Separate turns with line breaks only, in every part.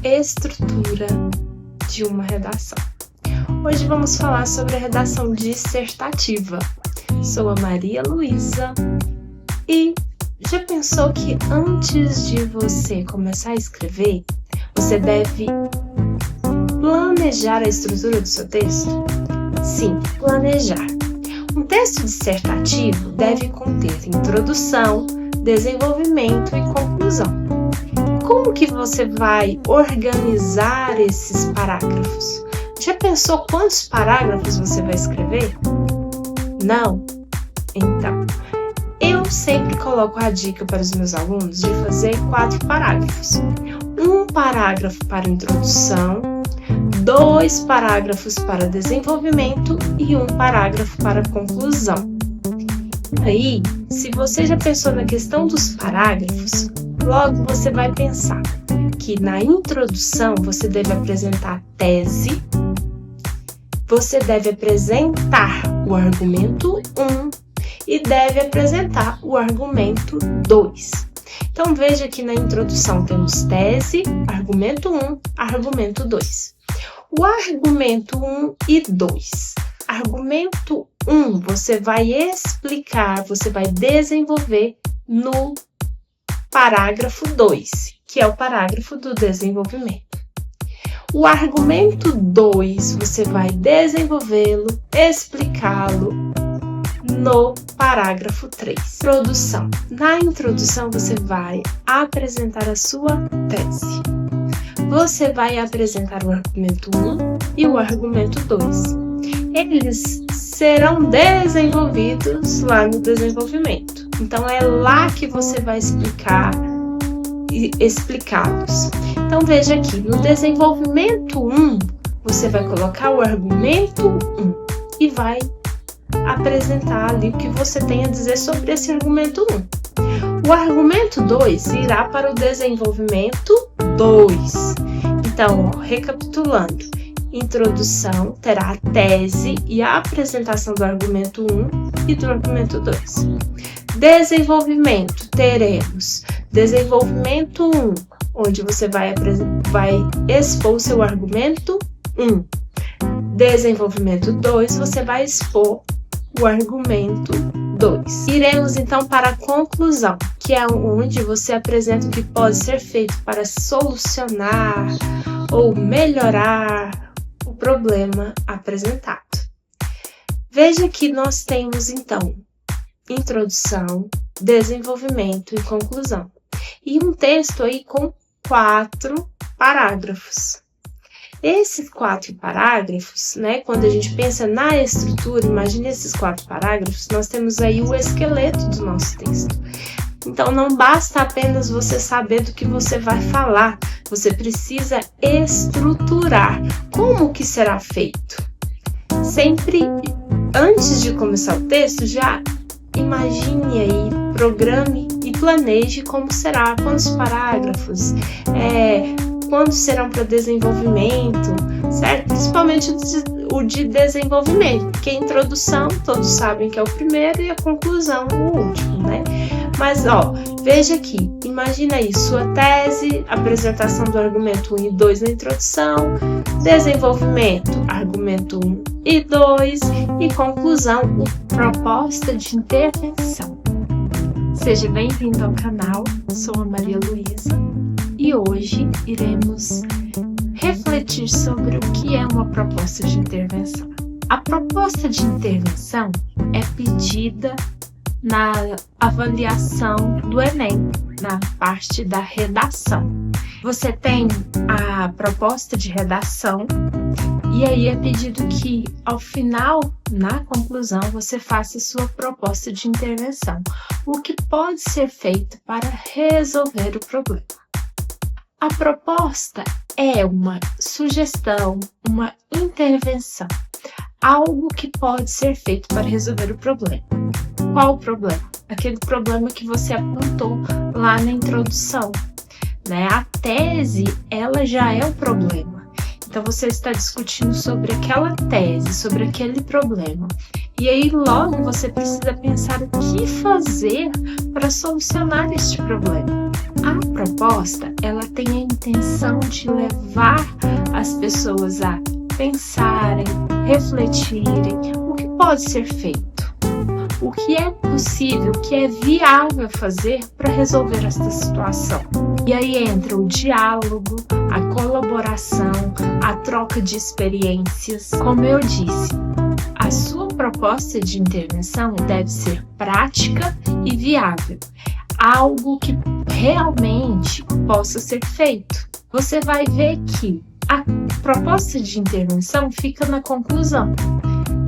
estrutura de uma redação. Hoje vamos falar sobre a redação dissertativa. Sou a Maria Luísa e já pensou que antes de você começar a escrever, você deve planejar a estrutura do seu texto? Sim, planejar. Um texto dissertativo deve conter introdução, desenvolvimento e conclusão. Como que você vai organizar esses parágrafos? Já pensou quantos parágrafos você vai escrever? Não? Então, eu sempre coloco a dica para os meus alunos de fazer 4 parágrafos. Um parágrafo para introdução, 2 parágrafos para desenvolvimento e 1 parágrafo para conclusão. Aí, se você já pensou na questão dos parágrafos, logo você vai pensar que na introdução você deve apresentar a tese, você deve apresentar o argumento 1 e deve apresentar o argumento 2. Então veja que na introdução temos tese, argumento 1, argumento 2. O argumento 1 e 2. Argumento 1 você vai explicar, você vai desenvolver no parágrafo 2, que é o parágrafo do desenvolvimento. O argumento 2 você vai desenvolvê-lo, explicá-lo no parágrafo 3. Introdução. Na introdução você vai apresentar a sua tese. Você vai apresentar o argumento 1 e o argumento 2. Eles serão desenvolvidos lá no desenvolvimento. Então é lá que você vai explicá-los. Então veja aqui, no desenvolvimento 1, você vai colocar o argumento 1 e vai apresentar ali o que você tem a dizer sobre esse argumento 1. O argumento 2 irá para o desenvolvimento 2. Então, recapitulando, introdução terá a tese e a apresentação do argumento 1 e do argumento 2. Desenvolvimento, teremos desenvolvimento 1, onde você vai expor o seu argumento 1. Desenvolvimento 2, você vai expor o argumento 2. Iremos então para a conclusão, que é onde você apresenta o que pode ser feito para solucionar ou melhorar o problema apresentado. Veja que nós temos então introdução, desenvolvimento e conclusão. E um texto aí com 4 parágrafos. Esses 4 parágrafos, né, quando a gente pensa na estrutura, imagine esses 4 parágrafos, nós temos aí o esqueleto do nosso texto. Então não basta apenas você saber do que você vai falar, você precisa estruturar. Como que será feito? Sempre antes de começar o texto, já imagine aí, programe e planeje como será, quantos parágrafos, quantos serão para desenvolvimento, certo? Principalmente o de desenvolvimento, porque a introdução todos sabem que é o primeiro e a conclusão o último, né? Mas, veja aqui, imagina aí sua tese, apresentação do argumento 1 e 2 na introdução, desenvolvimento, argumento 1 e 2 e conclusão, proposta de intervenção. Seja bem-vindo ao canal, sou a Maria Luísa e hoje iremos refletir sobre o que é uma proposta de intervenção. A proposta de intervenção é pedida na avaliação do Enem, na parte da redação. Você tem a proposta de redação e aí é pedido que ao final, na conclusão, você faça sua proposta de intervenção. O que pode ser feito para resolver o problema? A proposta é uma sugestão, uma intervenção, algo que pode ser feito para resolver o problema. Qual o problema? Aquele problema que você apontou lá na introdução, né? A tese, ela já é o problema. Então, você está discutindo sobre aquela tese, sobre aquele problema. E aí, logo, você precisa pensar o que fazer para solucionar este problema. A proposta, ela tem a intenção de levar as pessoas a pensarem, refletirem o que pode ser feito, o que é possível, o que é viável fazer para resolver esta situação. E aí entra o diálogo, a colaboração, a troca de experiências. Como eu disse, a sua proposta de intervenção deve ser prática e viável, algo que realmente possa ser feito. Você vai ver que a proposta de intervenção fica na conclusão.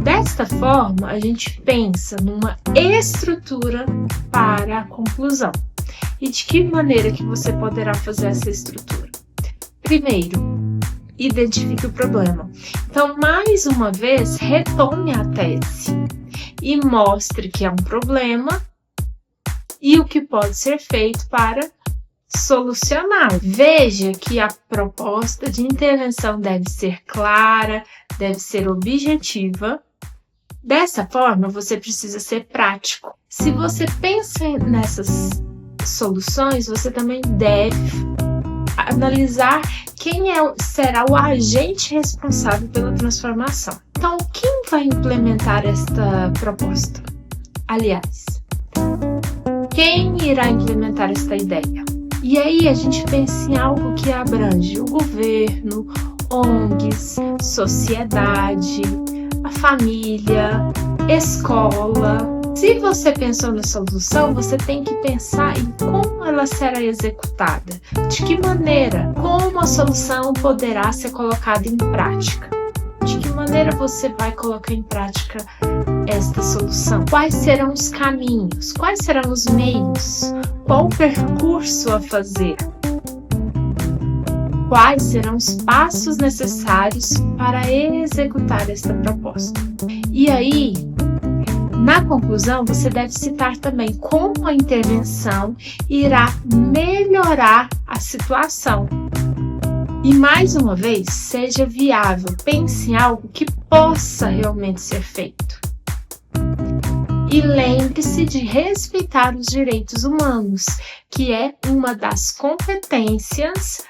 Desta forma, a gente pensa numa estrutura para a conclusão. E de que maneira que você poderá fazer essa estrutura? Primeiro, identifique o problema. Então, mais uma vez, retome a tese e mostre que é um problema e o que pode ser feito para solucionar. Veja que a proposta de intervenção deve ser clara, deve ser objetiva. Dessa forma, você precisa ser prático. Se você pensa nessas soluções, você também deve analisar quem será o agente responsável pela transformação. Então, quem vai implementar esta proposta? Aliás, quem irá implementar esta ideia? E aí a gente pensa em algo que abrange o governo, ONGs, sociedade, a família, escola. Se você pensou na solução, você tem que pensar em como ela será executada, de que maneira, como a solução poderá ser colocada em prática. De que maneira você vai colocar em prática esta solução? Quais serão os caminhos? Quais serão os meios? Qual o percurso a fazer? Quais serão os passos necessários para executar esta proposta? E aí, na conclusão, você deve citar também como a intervenção irá melhorar a situação. E mais uma vez, seja viável, pense em algo que possa realmente ser feito. E lembre-se de respeitar os direitos humanos, que é uma das competências